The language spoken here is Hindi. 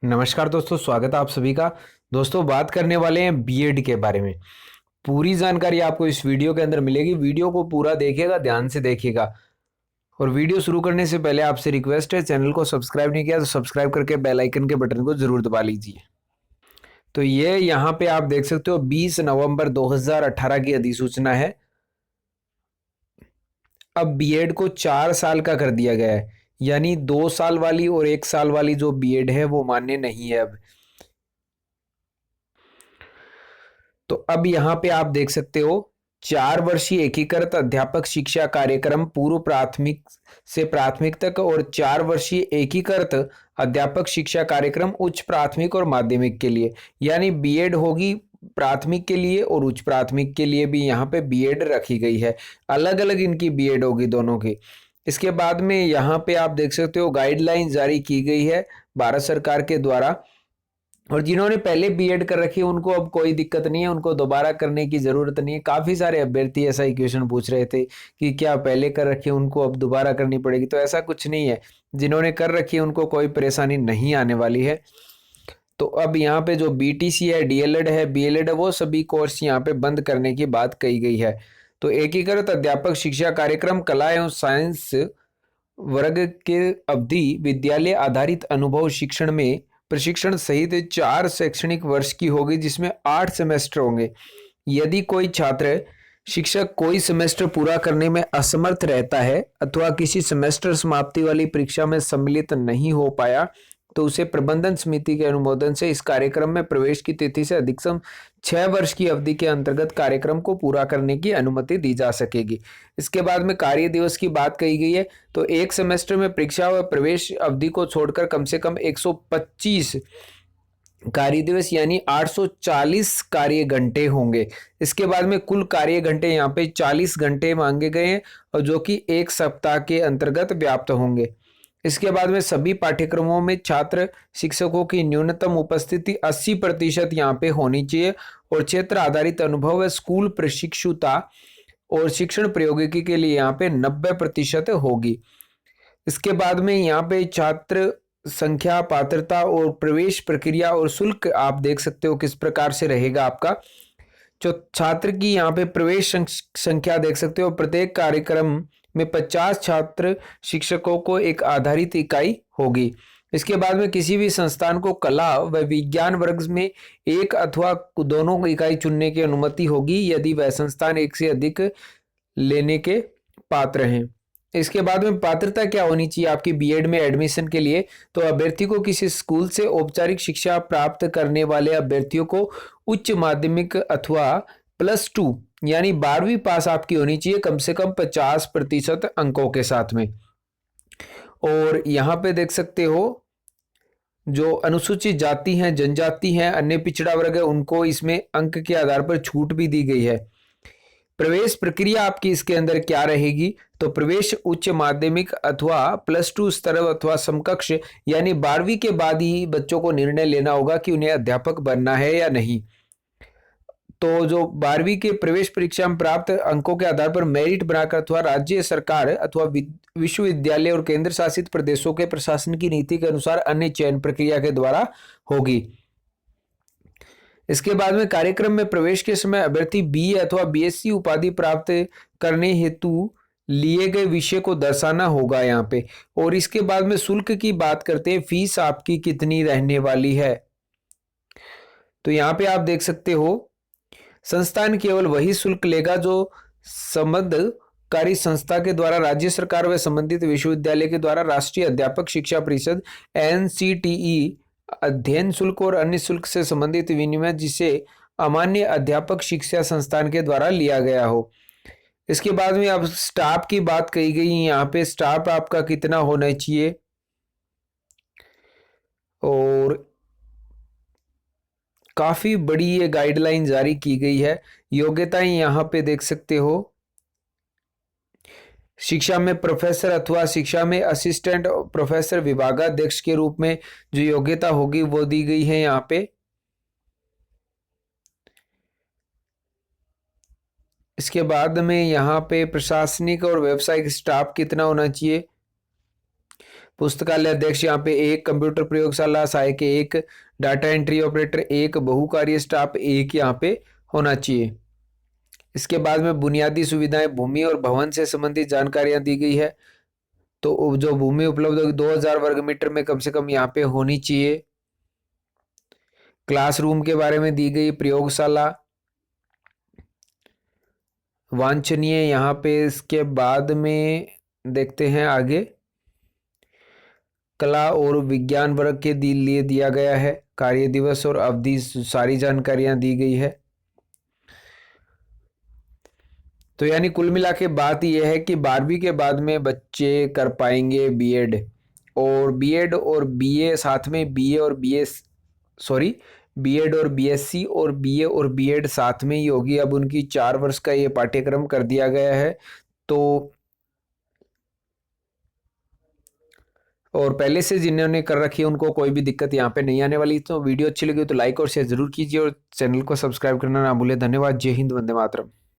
नमस्कार दोस्तों, स्वागत है आप सभी का। दोस्तों, बात करने वाले हैं बीएड के बारे में। पूरी जानकारी आपको इस वीडियो के अंदर मिलेगी। वीडियो को पूरा देखिएगा, ध्यान से देखिएगा। और वीडियो शुरू करने से पहले आपसे रिक्वेस्ट है, चैनल को सब्सक्राइब नहीं किया तो सब्सक्राइब करके बेल आइकन के बटन को जरूर दबा लीजिए। तो ये यहाँ पे आप देख सकते हो 20 नवंबर 2018 की अधिसूचना है। अब बीएड को 4 साल का कर दिया गया है, यानी 2 साल वाली और 1 साल वाली जो बीएड है वो मान्य नहीं है अब। तो अब यहाँ पे आप देख सकते हो 4 वर्षीय एकीकृत अध्यापक शिक्षा कार्यक्रम पूर्व प्राथमिक से प्राथमिक तक और 4 वर्षीय एकीकृत अध्यापक शिक्षा कार्यक्रम उच्च प्राथमिक और माध्यमिक के लिए, यानी बीएड होगी प्राथमिक के लिए और उच्च प्राथमिक के लिए भी यहाँ पे बीएड रखी गई है। अलग अलग इनकी बीएड होगी दोनों की। इसके बाद में यहाँ पे आप देख सकते हो गाइडलाइन जारी की गई है भारत सरकार के द्वारा। और जिन्होंने पहले बीएड कर रखी है उनको अब कोई दिक्कत नहीं है, उनको दोबारा करने की जरूरत नहीं है। काफी सारे अभ्यर्थी ऐसा ही क्वेश्चन पूछ रहे थे कि क्या पहले कर रखी है उनको अब दोबारा करनी पड़ेगी, तो ऐसा कुछ नहीं है। जिन्होंने कर रखी है उनको कोई परेशानी नहीं आने वाली है। तो अब यहाँ पे जो बीटीसी है, डीएलएड है, बीएलएड है, वो सभी कोर्स यहाँ पे बंद करने की बात कही गई है। तो एकीकृत अध्यापक शिक्षा कार्यक्रम कला एवं साइंस वर्ग के अवधि विद्यालय आधारित अनुभव शिक्षण में प्रशिक्षण सहित 4 शैक्षणिक वर्ष की होगी, जिसमें 8 सेमेस्टर होंगे। यदि कोई छात्र शिक्षक कोई सेमेस्टर पूरा करने में असमर्थ रहता है अथवा किसी सेमेस्टर समाप्ति वाली परीक्षा में सम्मिलित नहीं हो पाया, तो उसे प्रबंधन समिति के अनुमोदन से इस कार्यक्रम में प्रवेश की तिथि से अधिकतम 6 वर्ष की अवधि के अंतर्गत कार्यक्रम को पूरा करने की अनुमति दी जा सकेगी। इसके बाद में कार्य दिवस की बात कही गई है। तो एक सेमेस्टर में परीक्षा व प्रवेश अवधि को छोड़कर कम से कम 125 कार्य दिवस यानी 840 कार्य घंटे होंगे। इसके बाद में कुल कार्य घंटे यहाँ पे 40 घंटे मांगे गए हैं, और जो कि एक सप्ताह के अंतर्गत व्याप्त होंगे। इसके बाद में सभी पाठ्यक्रमों में छात्र शिक्षकों की न्यूनतम उपस्थिति 80% यहाँ पे होनी चाहिए, और क्षेत्र आधारित अनुभव व स्कूल प्रशिक्षुता और शिक्षण प्रौद्योगिकी के लिए यहाँ पे 90% होगी। इसके बाद में यहाँ पे छात्र संख्या, पात्रता और प्रवेश प्रक्रिया और शुल्क आप देख सकते हो किस प्रकार से रहेगा आपका। जो छात्र की यहाँ पे प्रवेश संख्या देख सकते हो, प्रत्येक कार्यक्रम में 50 छात्र शिक्षकों को एक आधारित इकाई होगी। इसके बाद में किसी भी संस्थान को कला व विज्ञान वर्ग में एक अथवा दोनों इकाई चुनने की अनुमति होगी, यदि वह संस्थान एक से अधिक लेने के पात्र हैं। इसके बाद में पात्रता क्या होनी चाहिए आपकी बीएड में एडमिशन के लिए, तो अभ्यर्थी को किसी स्कूल से औपचारिक शिक्षा प्राप्त करने वाले अभ्यर्थियों को उच्च माध्यमिक अथवा +2 यानी 12वीं पास आपकी होनी चाहिए कम से कम 50% अंकों के साथ में। और यहाँ पे देख सकते हो जो अनुसूचित जाति हैं, जनजाति हैं, अन्य पिछड़ा वर्ग है, उनको इसमें अंक के आधार पर छूट भी दी गई है। प्रवेश प्रक्रिया आपकी इसके अंदर क्या रहेगी, तो प्रवेश उच्च माध्यमिक अथवा +2 स्तर अथवा समकक्ष यानी 12वीं के बाद ही बच्चों को निर्णय लेना होगा कि उन्हें अध्यापक बनना है या नहीं। तो जो 12वीं के प्रवेश परीक्षा में प्राप्त अंकों के आधार पर मेरिट बनाकर अथवा राज्य सरकार अथवा विश्वविद्यालय और केंद्र शासित प्रदेशों के प्रशासन की नीति के अनुसार अन्य चयन प्रक्रिया के द्वारा होगी। इसके बाद में कार्यक्रम में प्रवेश के समय अभ्यर्थी बीए अथवा बीएससी उपाधि प्राप्त करने हेतु लिए गए विषय को दर्शाना होगा यहाँ पे। और इसके बाद में शुल्क की बात करते हैं, फीस आपकी कितनी रहने वाली है। तो यहाँ पे आप देख सकते हो संस्थान केवल वही शुल्क लेगा जो संबद्धकारी संस्था के द्वारा राज्य सरकार व संबंधित विश्वविद्यालय के द्वारा राष्ट्रीय अध्यापक शिक्षा परिषद एनसीटीई अध्ययन शुल्क और अन्य शुल्क से संबंधित विनिमय जिसे अमान्य अध्यापक शिक्षा संस्थान के द्वारा लिया गया हो। इसके बाद में अब स्टाफ की बात कही गई। यहाँ पे स्टाफ आपका कितना होना चाहिए, और काफी बड़ी ये गाइडलाइन जारी की गई है। योग्यताएं यहाँ पे देख सकते हो, शिक्षा में प्रोफेसर अथवा शिक्षा में असिस्टेंट प्रोफेसर विभागाध्यक्ष के रूप में जो योग्यता होगी वो दी गई है यहाँ पे। इसके बाद में यहाँ पे प्रशासनिक और व्यावसायिक स्टाफ कितना होना चाहिए, पुस्तकालय अध्यक्ष यहाँ पे एक, कंप्यूटर प्रयोगशाला सहायक एक, डाटा एंट्री ऑपरेटर एक, बहुकार्य स्टाफ एक यहाँ पे होना चाहिए। इसके बाद में बुनियादी सुविधाएं, भूमि और भवन से संबंधित जानकारियां दी गई है। तो जो भूमि उपलब्ध होगी 2000 वर्ग मीटर में कम से कम यहाँ पे होनी चाहिए। क्लासरूम के बारे में दी गई, प्रयोगशाला वांछनीय यहाँ पे। इसके बाद में देखते हैं आगे, कला और विज्ञान वर्ग के लिए दिया गया है, कार्य दिवस और अवधि सारी जानकारियां दी गई है। तो यानी कुल मिला के बात यह है कि 12वीं के बाद में बच्चे कर पाएंगे बीएड और बीए साथ में, बीए और बीए सॉरी बीएड और बीएससी और बीए और बीएड साथ में ही होगी। अब उनकी 4 वर्ष का ये पाठ्यक्रम कर दिया गया है। तो और पहले से जिन्होंने कर रखी है उनको कोई भी दिक्कत यहाँ पे नहीं आने वाली। तो वीडियो अच्छी लगी तो लाइक और शेयर जरूर कीजिए और चैनल को सब्सक्राइब करना ना भूलें। धन्यवाद। जय हिंद, वंदे मातरम।